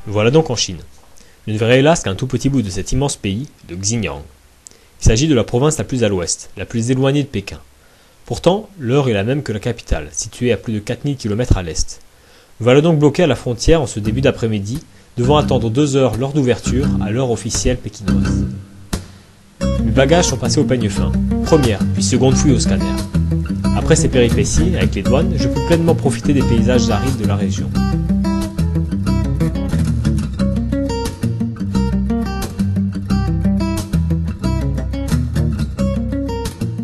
Voilà donc en Chine. Je ne verrai hélas qu'un tout petit bout de cet immense pays, le Xinjiang. Il s'agit de la province la plus à l'ouest, la plus éloignée de Pékin. Pourtant, l'heure est la même que la capitale, située à plus de 4000 km à l'est. Voilà donc bloqué à la frontière en ce début d'après-midi, devant attendre 2 heures l'heure d'ouverture à l'heure officielle pékinoise. Mes bagages sont passés au peigne fin, première puis seconde fouille au scanner. Après ces péripéties, avec les douanes, je peux pleinement profiter des paysages arides de la région.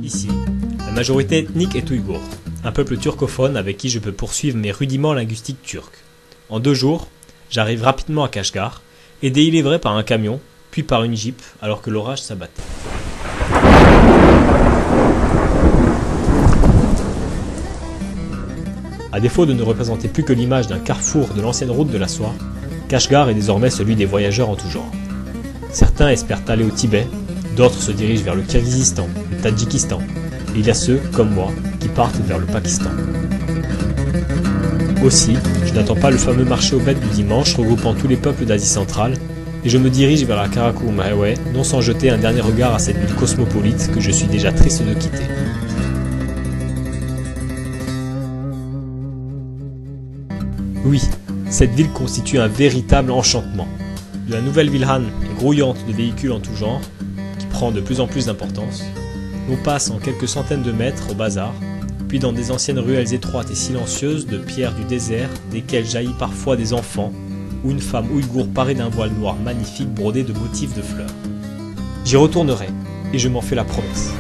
Ici, la majorité ethnique est ouïghour, un peuple turcophone avec qui je peux poursuivre mes rudiments linguistiques turcs. En 2 jours, j'arrive rapidement à Kashgar, aidé il est vrai par un camion, puis par une jeep, alors que l'orage s'abattait. À défaut de ne représenter plus que l'image d'un carrefour de l'ancienne route de la soie, Kashgar est désormais celui des voyageurs en tout genre. Certains espèrent aller au Tibet, d'autres se dirigent vers le Kirghizistan, le Tadjikistan, et il y a ceux, comme moi, qui partent vers le Pakistan. Aussi, je n'attends pas le fameux marché aux bêtes du dimanche regroupant tous les peuples d'Asie centrale, et je me dirige vers la Karakorum Highway, non sans jeter un dernier regard à cette ville cosmopolite que je suis déjà triste de quitter. Oui, cette ville constitue un véritable enchantement. De la nouvelle ville Han, grouillante de véhicules en tout genre, qui prend de plus en plus d'importance, on passe en quelques centaines de mètres au bazar, puis dans des anciennes ruelles étroites et silencieuses de pierres du désert, desquelles jaillit parfois des enfants, ou une femme ouïghour parée d'un voile noir magnifique brodé de motifs de fleurs. J'y retournerai, et je m'en fais la promesse.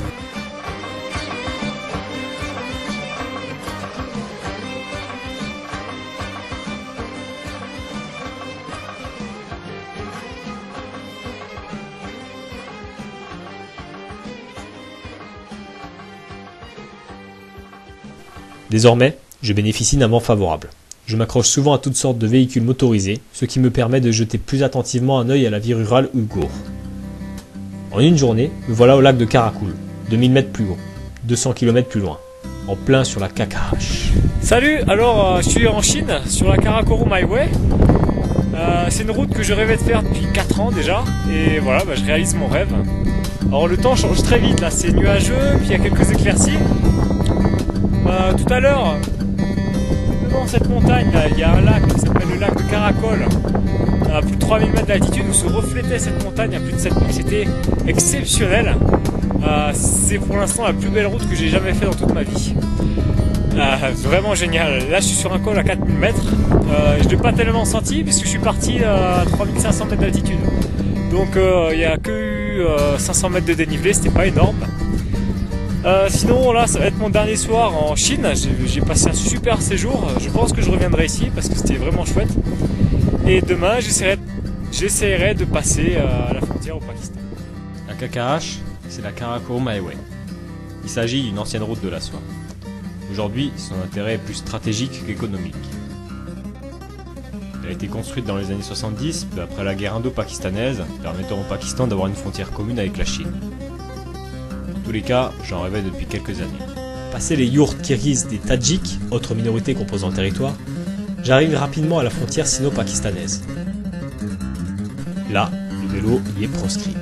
Désormais, je bénéficie d'un vent favorable. Je m'accroche souvent à toutes sortes de véhicules motorisés, ce qui me permet de jeter plus attentivement un œil à la vie rurale ouïghour. En une journée, me voilà au lac de Karakul, 2000 mètres plus haut, 200 km plus loin, en plein sur la Kakash. Salut, alors je suis en Chine, sur la Karakorum Highway. C'est une route que je rêvais de faire depuis 4 ans déjà, et voilà, je réalise mon rêve. Alors le temps change très vite, là c'est nuageux, puis il y a quelques éclaircies. Tout à l'heure, devant cette montagne, il y a un lac qui s'appelle le lac de Karakol, à plus de 3000 mètres d'altitude, où se reflétait cette montagne à plus de 7000. C'était exceptionnel. C'est pour l'instant la plus belle route que j'ai jamais fait dans toute ma vie. Vraiment génial. Là, je suis sur un col à 4000 mètres. Je ne l'ai pas tellement senti puisque je suis parti à 3500 mètres d'altitude. Donc, il n'y a que 500 mètres de dénivelé, c'était pas énorme. Sinon là ça va être mon dernier soir en Chine, j'ai passé un super séjour, je pense que je reviendrai ici parce que c'était vraiment chouette. Et demain j'essaierai de passer à la frontière au Pakistan. La Kakash, c'est la Karakorum Highway. Il s'agit d'une ancienne route de la soie. Aujourd'hui, son intérêt est plus stratégique qu'économique. Elle a été construite dans les années 70, peu après la guerre indo-pakistanaise, permettant au Pakistan d'avoir une frontière commune avec la Chine. En tous les cas, j'en rêvais depuis quelques années. Passé les yourtes kirghizes des Tadjiks, autre minorité composant le territoire, j'arrive rapidement à la frontière sino-pakistanaise. Là, le vélo y est proscrit.